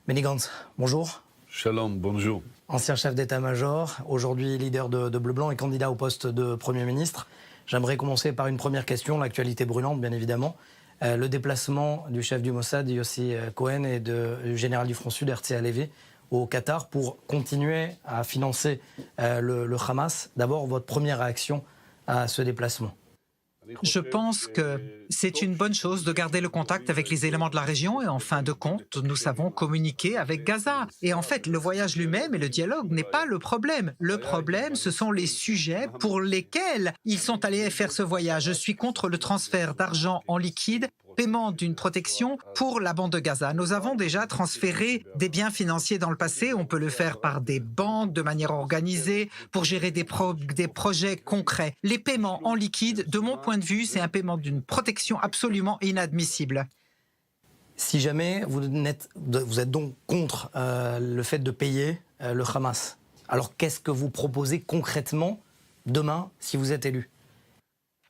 Benny Gantz, bonjour. Shalom, bonjour. Ancien chef d'état-major, aujourd'hui leader de Bleu-Blanc et candidat au poste de Premier ministre. J'aimerais commencer par une première question, l'actualité brûlante bien évidemment. Le déplacement du chef du Mossad, Yossi Cohen, et du général du Front Sud, Herzi Halevi, au Qatar pour continuer à financer le Hamas. D'abord, votre première réaction à ce déplacement? Je pense que c'est une bonne chose de garder le contact avec les éléments de la région et en fin de compte, nous savons communiquer avec Gaza. Et en fait, le voyage lui-même et le dialogue n'est pas le problème. Le problème, ce sont les sujets pour lesquels ils sont allés faire ce voyage. Je suis contre le transfert d'argent en liquide, paiement d'une protection pour la bande de Gaza. Nous avons déjà transféré des biens financiers dans le passé. On peut le faire par des banques de manière organisée pour gérer des projets concrets. Les paiements en liquide, de mon point de vue, c'est un paiement d'une protection absolument inadmissible. Si jamais vous êtes donc contre le fait de payer le Hamas, alors qu'est-ce que vous proposez concrètement demain si vous êtes élu?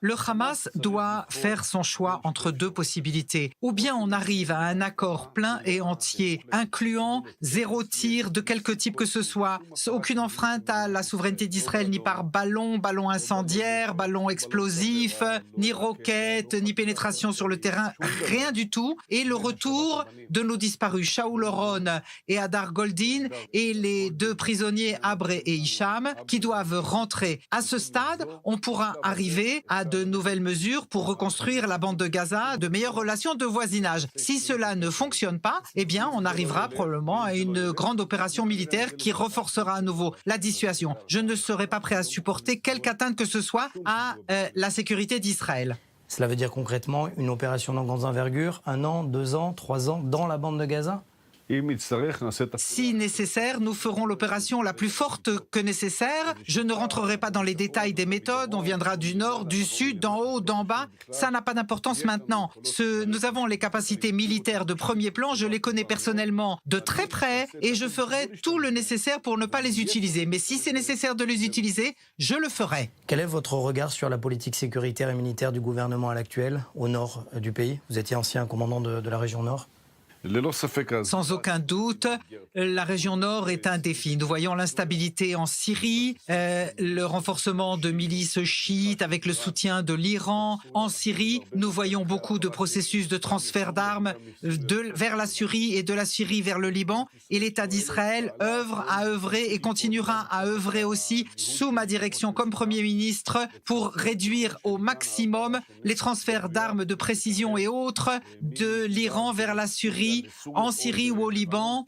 Le Hamas doit faire son choix entre deux possibilités. Ou bien on arrive à un accord plein et entier, incluant zéro tir de quelque type que ce soit, aucune enfreinte à la souveraineté d'Israël, ni par ballon incendiaire, ballon explosif, ni roquettes, ni pénétration sur le terrain, rien du tout. Et le retour de nos disparus, Shaul Oron et Hadar Goldin, et les deux prisonniers, Abré et Hicham, qui doivent rentrer. À ce stade, on pourra arriver à de nouvelles mesures pour reconstruire la bande de Gaza, de meilleures relations de voisinage. Si cela ne fonctionne pas, eh bien, on arrivera probablement à une grande opération militaire qui renforcera à nouveau la dissuasion. Je ne serai pas prêt à supporter quelque atteinte que ce soit à la sécurité d'Israël. Cela veut dire concrètement une opération de grande envergure, 1 an, 2 ans, 3 ans, dans la bande de Gaza? Si nécessaire, nous ferons l'opération la plus forte que nécessaire. Je ne rentrerai pas dans les détails des méthodes. On viendra du nord, du sud, d'en haut, d'en bas. Ça n'a pas d'importance maintenant. Nous avons les capacités militaires de premier plan. Je les connais personnellement de très près et je ferai tout le nécessaire pour ne pas les utiliser. Mais si c'est nécessaire de les utiliser, je le ferai. Quel est votre regard sur la politique sécuritaire et militaire du gouvernement à l'actuel, au nord du pays? Vous étiez ancien commandant de la région nord. Sans aucun doute, la région nord est un défi. Nous voyons l'instabilité en Syrie, le renforcement de milices chiites avec le soutien de l'Iran. En Syrie, nous voyons beaucoup de processus de transfert d'armes vers la Syrie et de la Syrie vers le Liban. Et l'État d'Israël a œuvré et continuera à œuvrer aussi sous ma direction comme Premier ministre pour réduire au maximum les transferts d'armes de précision et autres de l'Iran vers la Syrie, en Syrie ou au Liban,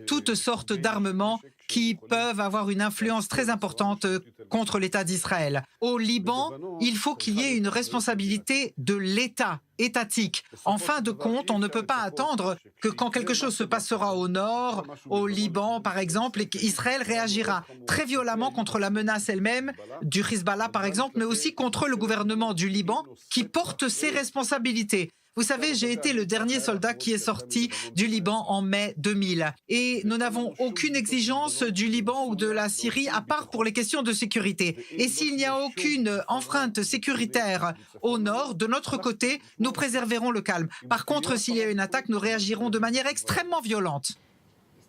toutes sortes d'armements qui peuvent avoir une influence très importante contre l'État d'Israël. Au Liban, il faut qu'il y ait une responsabilité de l'État étatique. En fin de compte, on ne peut pas attendre que quand quelque chose se passera au nord, au Liban par exemple, et qu'Israël réagira très violemment contre la menace elle-même du Hezbollah par exemple, mais aussi contre le gouvernement du Liban qui porte ses responsabilités. Vous savez, j'ai été le dernier soldat qui est sorti du Liban en mai 2000. Et nous n'avons aucune exigence du Liban ou de la Syrie à part pour les questions de sécurité. Et s'il n'y a aucune enfreinte sécuritaire au nord, de notre côté, nous préserverons le calme. Par contre, s'il y a une attaque, nous réagirons de manière extrêmement violente.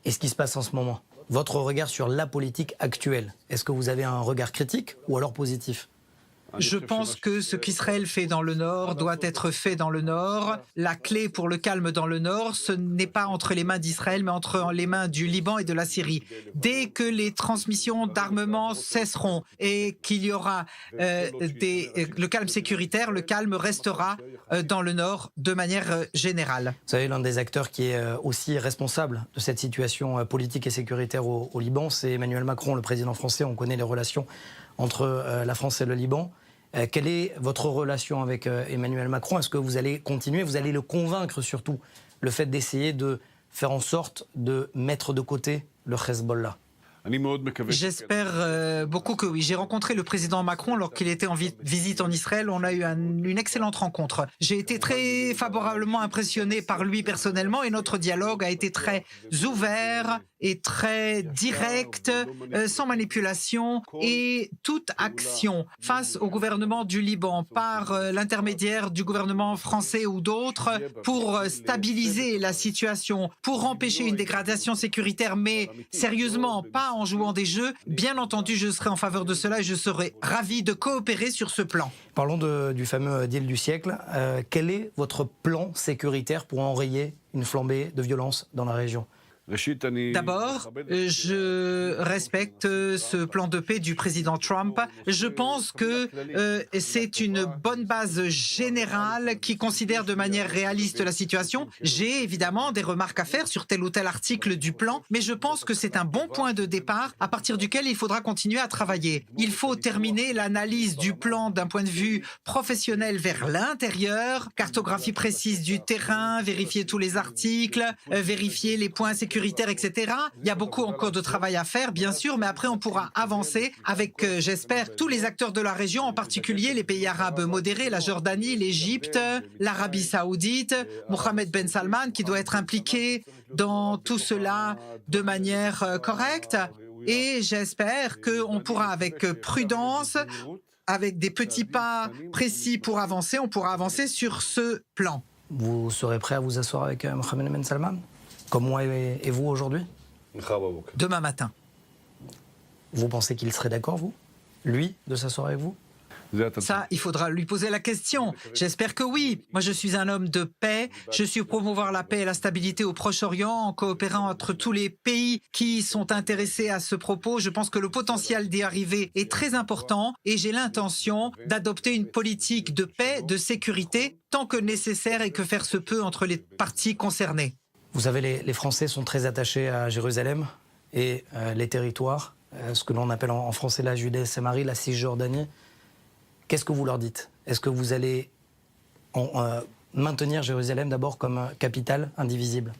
Et ce qui se passe en ce moment, votre regard sur la politique actuelle, est-ce que vous avez un regard critique ou alors positif? Je pense que ce qu'Israël fait dans le Nord doit être fait dans le Nord. La clé pour le calme dans le Nord, ce n'est pas entre les mains d'Israël, mais entre les mains du Liban et de la Syrie. Dès que les transmissions d'armement cesseront et qu'il y aura le calme sécuritaire, le calme restera dans le Nord de manière générale. Vous savez, l'un des acteurs qui est aussi responsable de cette situation politique et sécuritaire au Liban, c'est Emmanuel Macron, le président français. On connaît les relations entre la France et le Liban. Quelle est votre relation avec Emmanuel Macron? Est-ce que vous allez continuer, vous allez le convaincre surtout, le fait d'essayer de faire en sorte de mettre de côté le Hezbollah? J'espère beaucoup que oui. J'ai rencontré le président Macron lorsqu'il était en visite en Israël. On a eu une excellente rencontre. J'ai été très favorablement impressionné par lui personnellement et notre dialogue a été très ouvert et très direct, sans manipulation et toute action face au gouvernement du Liban par l'intermédiaire du gouvernement français ou d'autres pour stabiliser la situation, pour empêcher une dégradation sécuritaire, mais sérieusement, pas en jouant des jeux. Bien entendu, je serai en faveur de cela et je serai ravi de coopérer sur ce plan. Parlons du fameux deal du siècle. Quel est votre plan sécuritaire pour enrayer une flambée de violence dans la région ? D'abord, je respecte ce plan de paix du président Trump. Je pense que c'est une bonne base générale qui considère de manière réaliste la situation. J'ai évidemment des remarques à faire sur tel ou tel article du plan, mais je pense que c'est un bon point de départ à partir duquel il faudra continuer à travailler. Il faut terminer l'analyse du plan d'un point de vue professionnel vers l'intérieur, cartographie précise du terrain, vérifier tous les articles, vérifier les points sécuritaires, etc. Il y a beaucoup encore de travail à faire, bien sûr, mais après on pourra avancer avec, j'espère, tous les acteurs de la région, en particulier les pays arabes modérés, la Jordanie, l'Égypte, l'Arabie Saoudite, Mohammed Ben Salman, qui doit être impliqué dans tout cela de manière correcte. Et j'espère qu'on pourra, avec prudence, avec des petits pas précis pour avancer, on pourra avancer sur ce plan. Vous serez prêt à vous asseoir avec Mohammed Ben Salman ? Comme moi et vous aujourd'hui ? Demain matin. Vous pensez qu'il serait d'accord, vous ? Lui, de s'asseoir avec vous ? Ça, il faudra lui poser la question. J'espère que oui. Moi, je suis un homme de paix. Je suis pour promouvoir la paix et la stabilité au Proche-Orient en coopérant entre tous les pays qui sont intéressés à ce propos. Je pense que le potentiel d'y arriver est très important et j'ai l'intention d'adopter une politique de paix, de sécurité, tant que nécessaire et que faire se peut entre les parties concernées. Vous savez, les Français sont très attachés à Jérusalem et les territoires, ce que l'on appelle en français la Judée-Samarie, la Cisjordanie. Qu'est-ce que vous leur dites ? Est-ce que vous allez maintenir Jérusalem d'abord comme capitale indivisible ?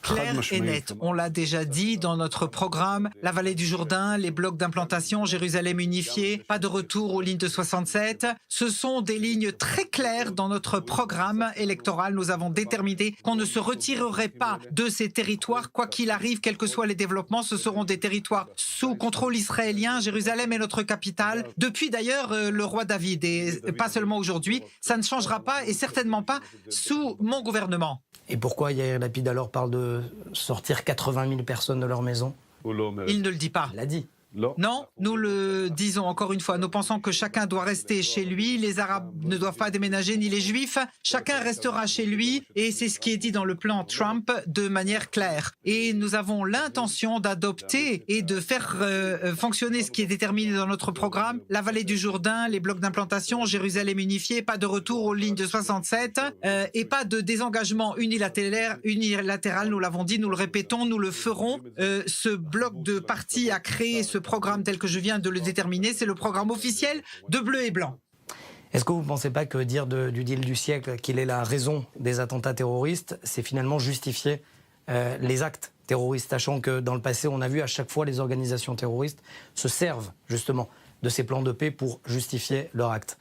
Clair et net. On l'a déjà dit dans notre programme, la vallée du Jourdain, les blocs d'implantation, Jérusalem unifiée, pas de retour aux lignes de 67. Ce sont des lignes très claires dans notre programme électoral. Nous avons déterminé qu'on ne se retirerait pas de ces territoires, quoi qu'il arrive, quels que soient les développements. Ce seront des territoires sous contrôle israélien. Jérusalem est notre capitale. Depuis d'ailleurs le roi David, et pas seulement aujourd'hui. Ça ne changera pas et certainement pas sous mon gouvernement. Et pourquoi Yair Lapid alors parle de sortir 80 000 personnes de leur maison ? Il ne le dit pas. Il l'a dit. Non, nous le disons encore une fois. Nous pensons que chacun doit rester chez lui. Les Arabes ne doivent pas déménager, ni les Juifs. Chacun restera chez lui. Et c'est ce qui est dit dans le plan Trump de manière claire. Et nous avons l'intention d'adopter et de faire fonctionner ce qui est déterminé dans notre programme. La vallée du Jourdain, les blocs d'implantation, Jérusalem unifiée, pas de retour aux lignes de 67 et pas de désengagement unilatéral. Nous l'avons dit, nous le répétons, nous le ferons. Ce bloc de partis a créé ce programme tel que je viens de le déterminer, c'est le programme officiel de bleu et blanc. Est-ce que vous ne pensez pas que dire du deal du siècle qu'il est la raison des attentats terroristes, c'est finalement justifier les actes terroristes, sachant que dans le passé, on a vu à chaque fois les organisations terroristes se servent justement de ces plans de paix pour justifier leurs actes ?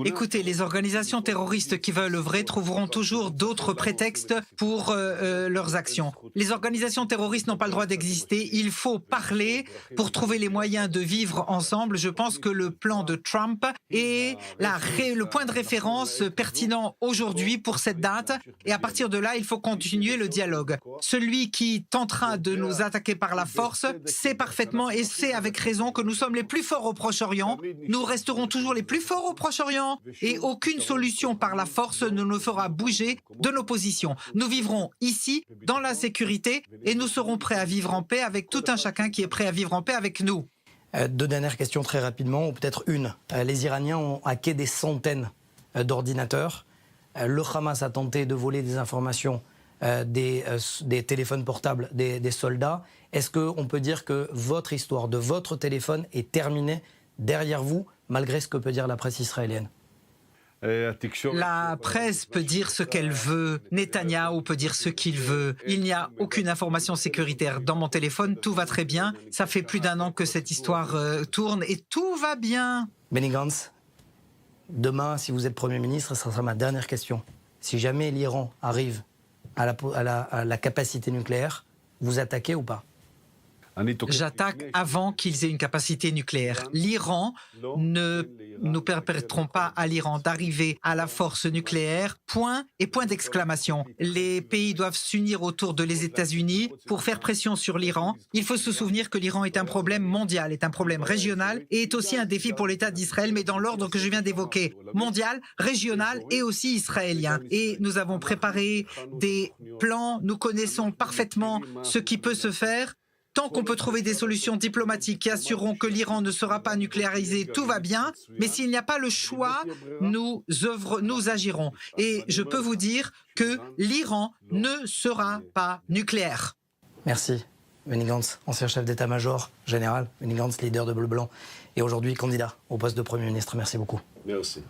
Écoutez, les organisations terroristes qui veulent œuvrer trouveront toujours d'autres prétextes pour leurs actions. Les organisations terroristes n'ont pas le droit d'exister. Il faut parler pour trouver les moyens de vivre ensemble. Je pense que le plan de Trump est le point de référence pertinent aujourd'hui pour cette date. Et à partir de là, il faut continuer le dialogue. Celui qui tentera de nous attaquer par la force sait parfaitement et sait avec raison que nous sommes les plus forts au Proche-Orient. Nous resterons toujours les plus forts au Proche-Orient et aucune solution par la force ne nous fera bouger de nos positions. Nous vivrons ici, dans la sécurité, et nous serons prêts à vivre en paix avec tout un chacun qui est prêt à vivre en paix avec nous. Deux dernières questions très rapidement, ou peut-être une. Les Iraniens ont hacké des centaines d'ordinateurs. Le Hamas a tenté de voler des informations des téléphones portables des soldats. Est-ce qu'on peut dire que votre histoire de votre téléphone est terminée derrière vous, malgré ce que peut dire la presse israélienne ? La presse peut dire ce qu'elle veut, Netanyahou peut dire ce qu'il veut. Il n'y a aucune information sécuritaire dans mon téléphone, tout va très bien. Ça fait plus d'1 an que cette histoire tourne et tout va bien. Benny Gantz, demain, si vous êtes Premier ministre, ça sera ma dernière question. Si jamais l'Iran arrive à la capacité nucléaire, vous attaquez ou pas? J'attaque avant qu'ils aient une capacité nucléaire. L'Iran, nous permettrons pas à l'Iran d'arriver à la force nucléaire, point et point d'exclamation. Les pays doivent s'unir autour de les États-Unis pour faire pression sur l'Iran. Il faut se souvenir que l'Iran est un problème mondial, est un problème régional et est aussi un défi pour l'État d'Israël, mais dans l'ordre que je viens d'évoquer. Mondial, régional et aussi israélien. Et nous avons préparé des plans, nous connaissons parfaitement ce qui peut se faire. Tant qu'on peut trouver des solutions diplomatiques qui assureront que l'Iran ne sera pas nucléarisé, tout va bien. Mais s'il n'y a pas le choix, nous agirons. Et je peux vous dire que l'Iran ne sera pas nucléaire. Merci. Benny Gantz, ancien chef d'état-major général. Benny Gantz, leader de Bleu Blanc. Et aujourd'hui candidat au poste de Premier ministre. Merci beaucoup. Merci.